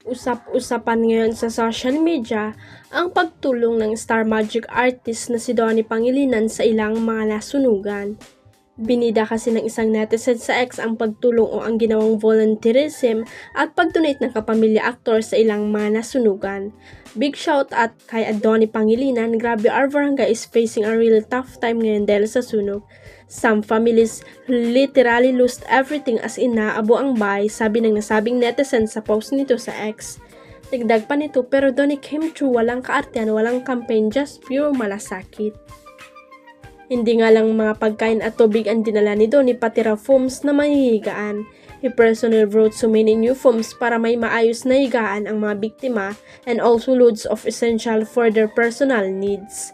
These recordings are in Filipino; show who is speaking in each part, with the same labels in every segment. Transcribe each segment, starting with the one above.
Speaker 1: Usap-usapan ngayon sa social media ang pagtulong ng star magic artist na si Donnie Pangilinan sa ilang mga nasunugan. Binida kasi ng isang netizen sa X ang pagtulong o ang ginawang volunteerism at pag-donate ng kapamilya aktor sa ilang mga nasunugan. Big shout out kay Donnie Pangilinan, grabe our barangay is facing a real tough time ngayon dahil sa sunog. Some families literally lost everything as in naabo ang bahay, sabi ng nasabing netizen sa post nito sa X. Dagdag pa nito, pero Donnie came through, walang kaartian, walang campaign, just pure malasakit. Hindi nga lang mga pagkain at tubig ang dinala ni Donnie, pati raw foams na mahihigaan. He personally brought so many new foams para may maayos na higaan ang mga biktima and also loads of essential for their personal needs.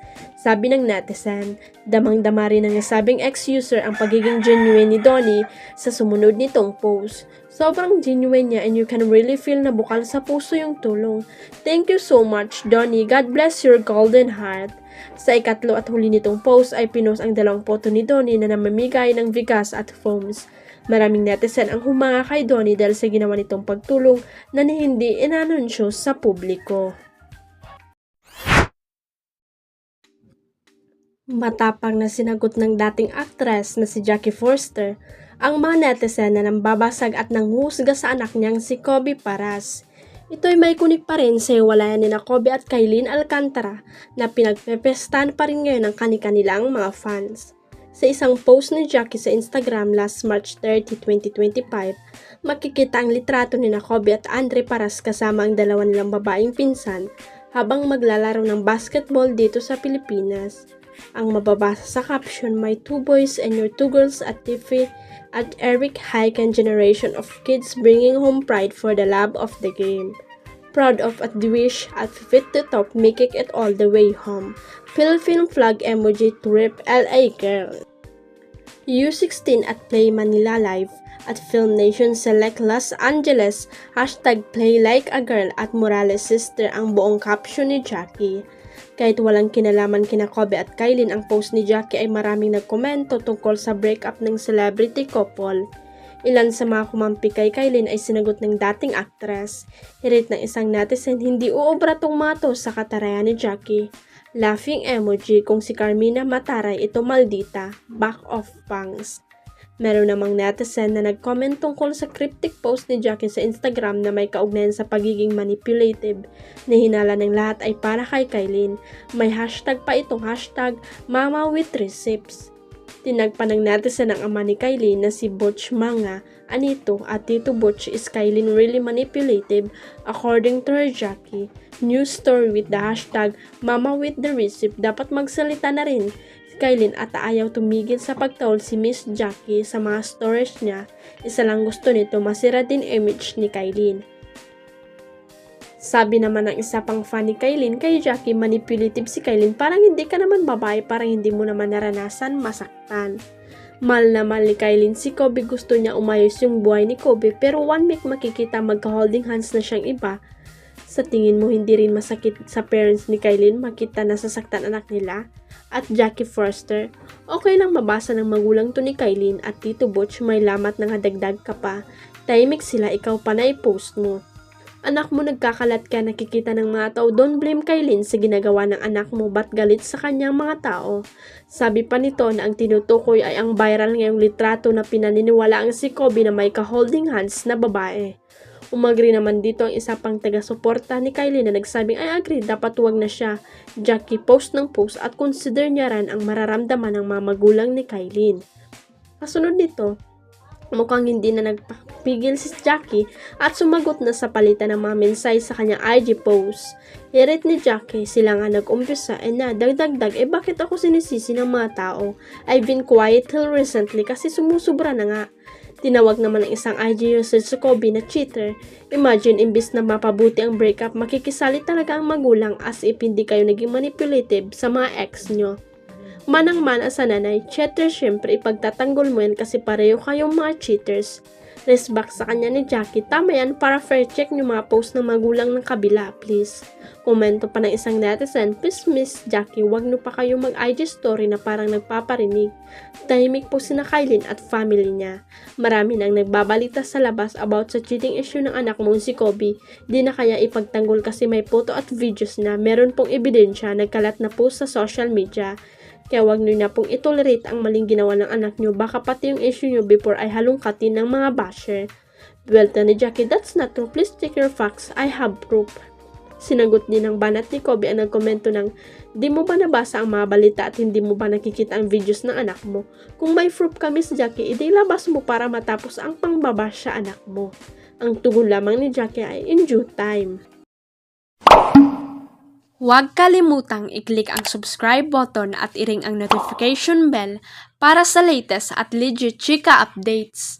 Speaker 1: Sabi ng netizen, damang-dama rin ng nasabing ex-user ang pagiging genuine ni Donnie sa sumunod nitong post. Sobrang genuine niya and you can really feel na bukal sa puso yung tulong. Thank you so much, Donnie. God bless your golden heart. Sa ikatlo at huli nitong post ay pinost ang dalawang photo ni Donnie na namamigay ng bigas at foams. Maraming netizen ang humanga kay Donnie dahil sa ginawa nitong pagtulong na hindi inanunsyo sa publiko. Matapang na sinagot ng dating aktres na si Jackie Forster ang mga netizen na nambabasag at nanghusga sa anak niyang si Kobe Paras. Ito'y may kunik pa rin sa iwalayan ni Kobe at Kailin Alcantara na pinagpepestan pa rin ngayon ng kani-kanilang mga fans. Sa isang post ni Jackie sa Instagram last March 30, 2025, makikita ang litrato ni Kobe at Andre Paras kasama ang dalawa nilang babaeng pinsan habang maglalaro ng basketball dito sa Pilipinas. Ang mababasa sa caption, "My two boys and your two girls at Tiffy at Eric Hyken generation of kids bringing home pride for the love of the game. Proud of at the wish at fit to top making it all the way home. Philippine flag emoji to rip LA girl." U16 at Play Manila Live at Film Nation Select Los Angeles #Play Like a Girl at Morales Sister ang buong caption ni Jackie. Kahit walang kinalaman kina Kobe at Kailin, ang post ni Jackie ay maraming nagkomento tungkol sa breakup ng celebrity couple. Ilan sa mga kumampi kay Kailin ay sinagot ng dating actress. Hirit ng isang netizen, hindi uobra tong mga to sa katarayan ni Jackie. Laughing emoji, kung si Carmina Mataray ito maldita, back of pangs. Meron namang netizen na nag-comment tungkol sa cryptic post ni Jackie sa Instagram na may kaugnayan sa pagiging manipulative na hinala ng lahat ay para kay Kailin. May hashtag pa itong hashtag Mama with Receipts. Tinag pa ng netizen ang ama ni Kailin na si Butch Manga, Anito at Tito Butch. Is Kailin really manipulative? According to her Jackie, news story with the hashtag Mama with the Receipt, dapat magsalita na rin Kailin at ayaw tumigil sa pagtaol si Miss Jackie sa mga stories niya. Isa lang gusto nito, masira din image ni Kailin. Sabi naman ng isa pang fan ni Kailin kay Jackie, manipulative si Kailin, parang hindi ka naman babae, parang hindi mo naman naranasan masaktan. Mahal na mahal ni Kailin si Kobe, gusto niya umayos yung buhay ni Kobe, pero one week makikita magka-holding hands na siyang iba. Sa tingin mo hindi rin masakit sa parents ni Kailin makita na sasaktan anak nila? At Jackie Forster, okay lang mabasa ng magulang to ni Kailin at Tito Butch, may lamat ng hadagdag ka pa. Tahimik sila, ikaw pa na i-post mo. Anak mo nagkakalat ka, nakikita ng mga tao, don't blame Kailin sa ginagawa ng anak mo, ba't galit sa kanyang mga tao? Sabi pa nito na ang tinutukoy ay ang viral ngayong litrato na pinaniniwala ang si Kobe na may ka-holding hands na babae. Umagri naman dito ang isa pang taga-suporta ni Kailin na nagsabing I agree, dapat huwag na siya. Jackie post ng post at consider niya rin ang mararamdaman ng mga magulang ni Kailin. Kasunod nito, mukhang hindi na nagpapigil si Jackie at sumagot na sa palitan ng mga mensahe sa kanyang IG post. Hirit ni Jackie, sila nga nag-umpisa na dagdagdag, bakit ako sinisisi ng mga tao? I've been quiet till recently kasi sumusubra na nga. Tinawag naman ng isang IG user si Kobe na cheater. Imagine, imbis na mapabuti ang breakup, makikisali talaga ang magulang as if hindi kayo naging manipulative sa mga ex nyo. Manang-mana sa nanay, cheater syempre ipagtatanggol mo yan kasi pareho kayong mga cheaters. Resback sa kanya ni Jackie, tama yan, para fair check yung mga post ng magulang ng kabila, please. Komento pa ng isang netizen, please Miss Jackie, wag no pa kayo mag-IG story na parang nagpaparinig. Tahimik po sina Kylin at family niya. Marami nang nagbabalita sa labas about sa cheating issue ng anak mong si Kobe. Di na kaya ipagtanggol kasi may photo at videos na meron pong ebidensya nagkalat na po sa social media. Kaya wag nyo na pong itolerate ang maling ginawa ng anak nyo, baka pati yung issue nyo before ay halongkatin ng mga basher. Buwelta ni Jackie, that's not true, please check your facts, I have proof. Sinagot din ng banat ni Kobe ang nagkomento ng, di mo ba nabasa ang mga balita at hindi mo ba nakikita ang videos ng anak mo? Kung may proof ka Miss Jackie, ilabas mo para matapos ang pangbabash sa anak mo. Ang tugon lamang ni Jackie ay in due time. Huwag kalimutang i-click ang subscribe button at i-ring ang notification bell para sa latest at legit chika updates.